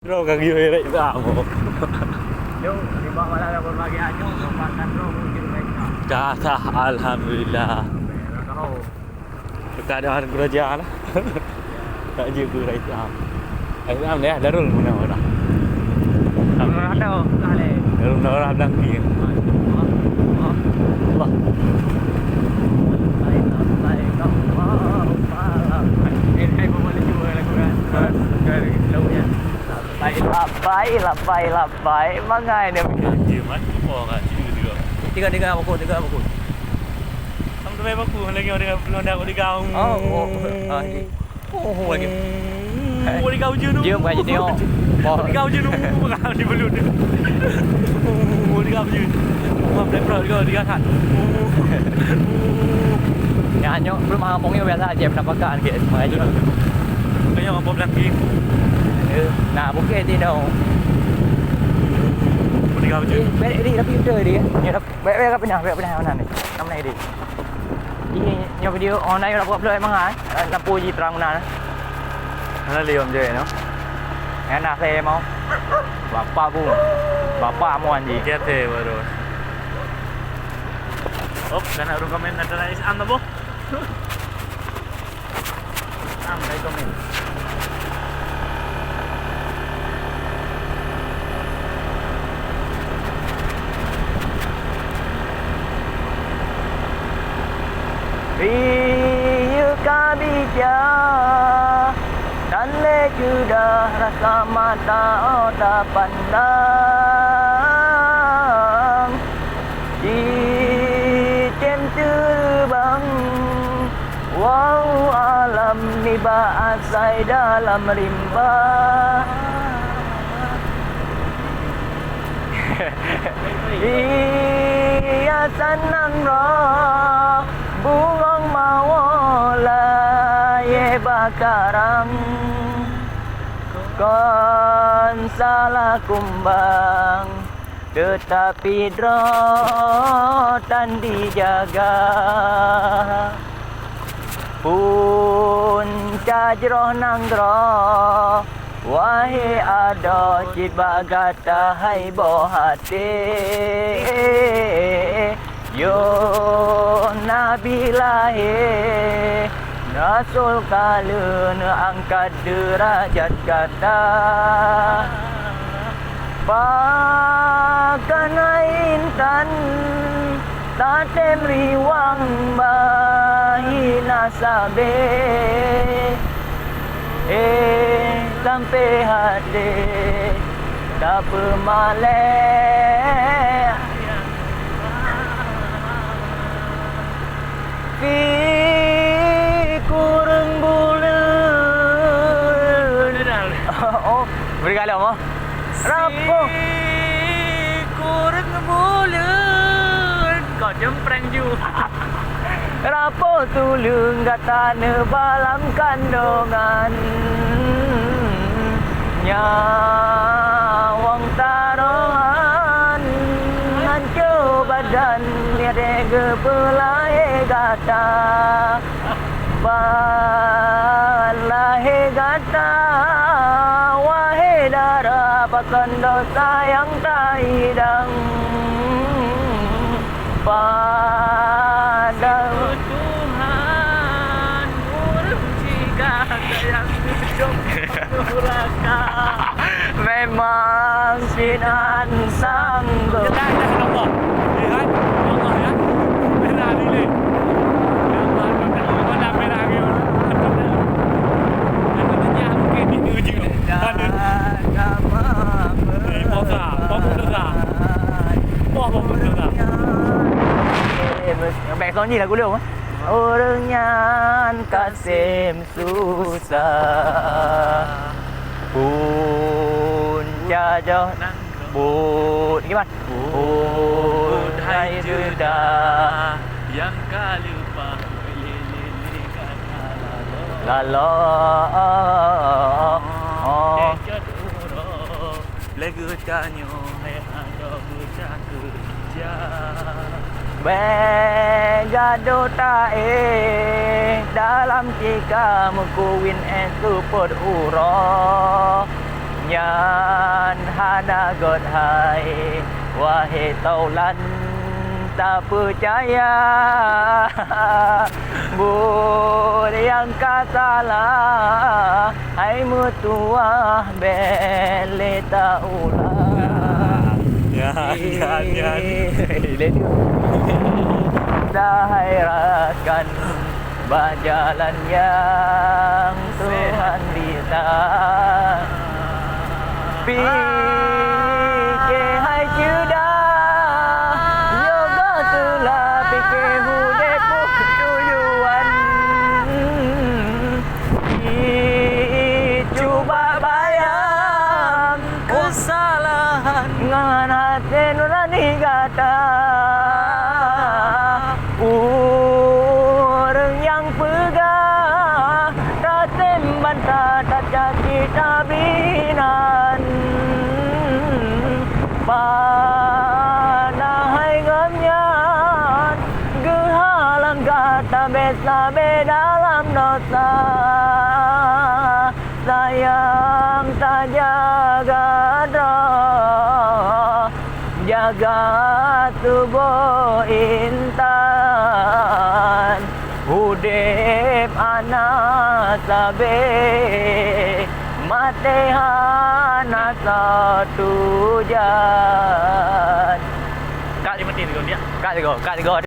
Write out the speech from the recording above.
Bro, kag yuhirik sa mo. Yung, di ba wala na pagbagian nyo? Kapatan bro, kung kinumay ka. Kasa, alhamdulillah. Meron ako. Keadaan kerja lah. Tak juga right now. Ayam ni darul mana orang. Meron ako, kali. Darul orang bilang ni. Allah. Labai, mangai dia. Jimat apa kat situ juga. Tiga buku. Kamu tu memang aku lagi orang belum dah di kau. Lagi. Di kau je nu. Dia bukan jadi oh. Di kau je nu. Kau di belut. Di kau je. Kau dah pernah di kau kan. Ya, nyo belum ngomongnya biasa aja penampakan gitu. Makanya Kayaknya apa lagi. nah bukit di đâu. Di kau je. Balik đi, tapi udah đi.Nya balik pindah mana ni? Năm nay đi. Ini nyo video online là upload emang ai? Lampu gì terang mana? Nó liom je no. Enak saya mau. Bapak mau anjing. Dia teh baru. Oh, karena orang komen ada lagi anda boh. Sampai komen. Riuka bija dan sudah rasa mata tak pandang di jam terbang wow alam ni asai dalam rimba iya senang roh bungong mawola ye bakarang kon salah kumbang tetapi dan dijaga pun cajroh nanggro wahai ada ciba gata hai bohate yo nabi lahir Rasul kalun angkat derajat kata Pakan intan tatem riwang bahi nasabe sampai hati tak pemalek Fi kurang bulan oh beri kali apa? Rapo kurang bulan kau jempreng ju Rapo tulung kata nebalam kandungan nyawang taruhan hancur badan liade gebelai gata balahe gata wahai darah pakan dosa yang tak hidang pada Tuhan urus jika yang hidup neraka memang sinan sanggup Kita ada Allah. Lihat Allah ya. Merah ni. Yang merah ni. Katanya mungkin ini uji. Ada. Baik tahun ni lagu dia apa? Orangnya kasim susah pun jajah bud gimana? Bud hai juda yang kali lupa lilikan lalo lagu tanyo hai ada bocah kerja Begado tae dalam tika mukuwin suput uro Nyan hana god hai wahai taulan tak percaya yang katalah hai mutua bele taulah Dahai raskan berjalan yang Tuhan bintang Fikir hai sudah Yoga telah fikir hudepku tujuan Cuba bayang kesalahan Ngan hati nurani kata Orang yang pegang Rasim bantah tak jadi tabinan Panahai ngamnyan Gehalang kata besabe dalam dosa Sayang tak jaga roh Jaga tubuh intan Hudip anak sabe Mati hana satu jan Kak dia mati dia. Kak dia.